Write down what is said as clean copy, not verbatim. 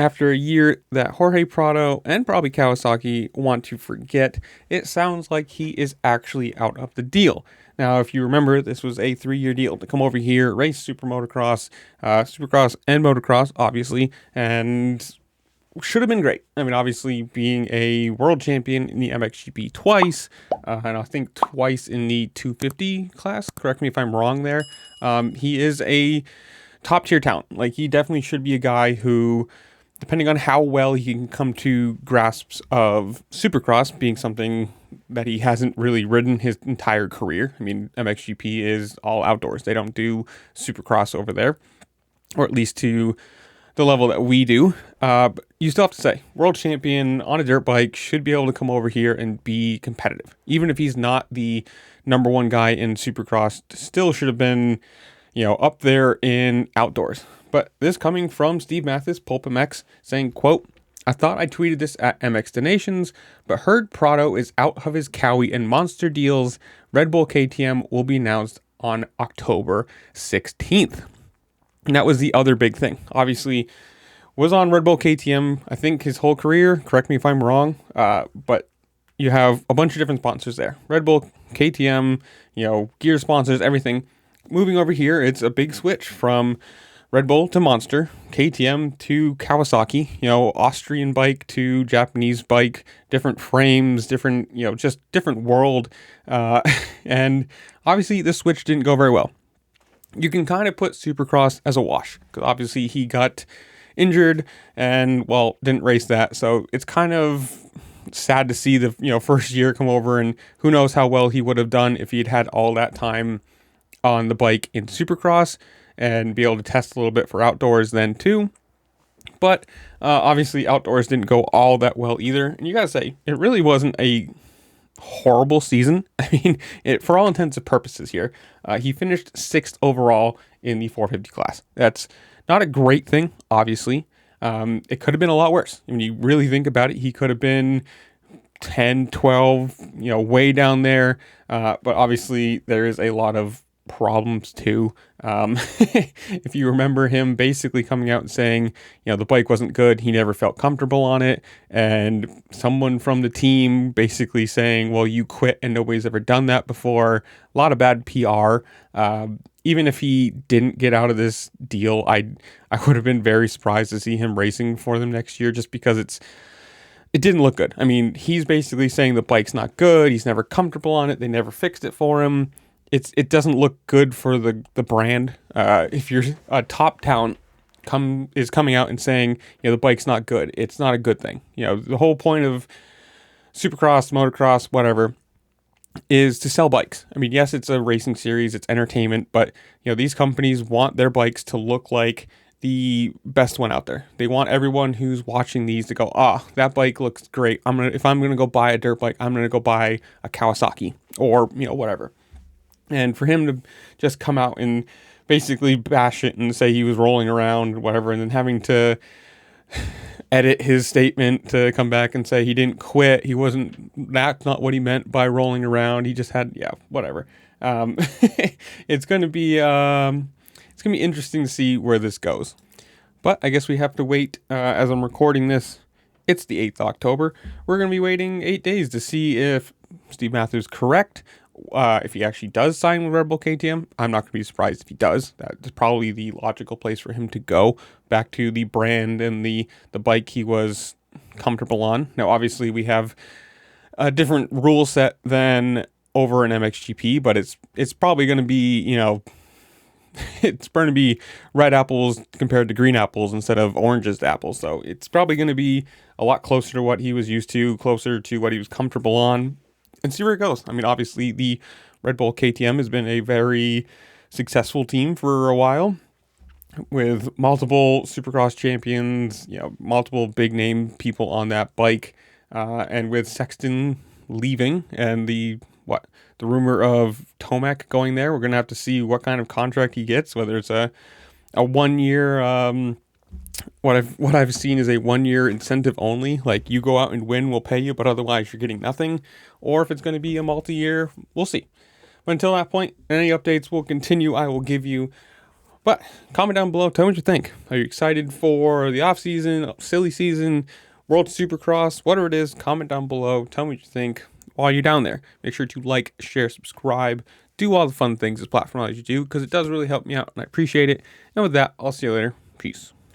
after a year that Jorge Prado and probably Kawasaki want to forget, it sounds like he is actually out of the deal. Now, if you remember, this was a 3-year deal to come over here, race super motocross, supercross, and motocross, obviously, and should have been great. I mean, obviously, being a world champion in the MXGP twice, and I think twice in the 250 class. Correct me if I'm wrong there. He is a top tier talent. Like, he definitely should be a guy who, depending on how well he can come to grasps of supercross being something that he hasn't really ridden his entire career. I mean, MXGP is all outdoors. They don't do supercross over there, or at least to the level that we do. But you still have to say, world champion on a dirt bike should be able to come over here and be competitive. Even if he's not the number one guy in supercross, still should have been, up there in outdoors. But this coming from Steve Mathis, Pulp MX, saying, quote, "I thought I tweeted this at MX Donations, but heard Prado is out of his Cowie and Monster deals. Red Bull KTM will be announced on October 16th. And that was the other big thing. Obviously, was on Red Bull KTM, I think his whole career. Correct me if I'm wrong. But you have a bunch of different sponsors there. Red Bull, KTM, gear sponsors, everything. Moving over here, it's a big switch from Red Bull to Monster, KTM to Kawasaki, Austrian bike to Japanese bike, different frames, different, just different world. And obviously this switch didn't go very well. You can kind of put Supercross as a wash, because obviously he got injured and, didn't race that. So it's kind of sad to see the, first year come over, and who knows how well he would have done if he'd had all that time on the bike in Supercross and be able to test a little bit for outdoors then too. But obviously outdoors didn't go all that well either. And you gotta say, it really wasn't a horrible season. I mean, for all intents and purposes here, he finished 6th overall in the 450 class. That's not a great thing, obviously. It could have been a lot worse. When you really think about it, he could have been 10, 12, way down there. But obviously there is a lot of problems too. If you remember him basically coming out and saying, the bike wasn't good, he never felt comfortable on it, and someone from the team basically saying, well, you quit and nobody's ever done that before. A lot of bad PR. Even if he didn't get out of this deal, I would have been very surprised to see him racing for them next year, just because it didn't look good. I mean, he's basically saying the bike's not good, he's never comfortable on it, they never fixed it for him. It doesn't look good for the brand. If you're a top talent is coming out and saying, the bike's not good, it's not a good thing. The whole point of Supercross, motocross, whatever, is to sell bikes. I mean, yes, it's a racing series, it's entertainment, but these companies want their bikes to look like the best one out there. They want everyone who's watching these to go, that bike looks great. If I'm gonna go buy a dirt bike, I'm gonna go buy a Kawasaki or whatever. And for him to just come out and basically bash it and say he was rolling around, whatever, and then having to edit his statement to come back and say he didn't quit, that's not what he meant by rolling around, he just had, whatever. It's gonna be interesting to see where this goes. But I guess we have to wait. As I'm recording this, it's the 8th of October. We're gonna be waiting 8 days to see if Steve Matthews is correct. If he actually does sign with Red Bull KTM, I'm not going to be surprised if he does. That's probably the logical place for him to go, back to the brand and the bike he was comfortable on. Now, obviously, we have a different rule set than over an MXGP, but it's probably going to be, it's going to be red apples compared to green apples instead of oranges to apples. So it's probably going to be a lot closer to what he was used to, closer to what he was comfortable on. And see where it goes. I mean, obviously, the Red Bull KTM has been a very successful team for a while, with multiple Supercross champions, multiple big name people on that bike, and with Sexton leaving and the rumor of Tomac going there, we're gonna have to see what kind of contract he gets. Whether it's a 1 year. What I've seen is a 1 year incentive only, like you go out and win, we'll pay you, but otherwise you're getting nothing. Or if it's going to be a multi-year, we'll see. But until that point, any updates will continue. I will give you But comment down below, tell me what you think. Are you excited for the off season, silly season, World Supercross, whatever it is? Comment down below, tell me what you think. While you're down there, make sure to like, share, subscribe, do all the fun things this platform allows you to do, because it does really help me out and I appreciate it. And with that, I'll see you later. Peace.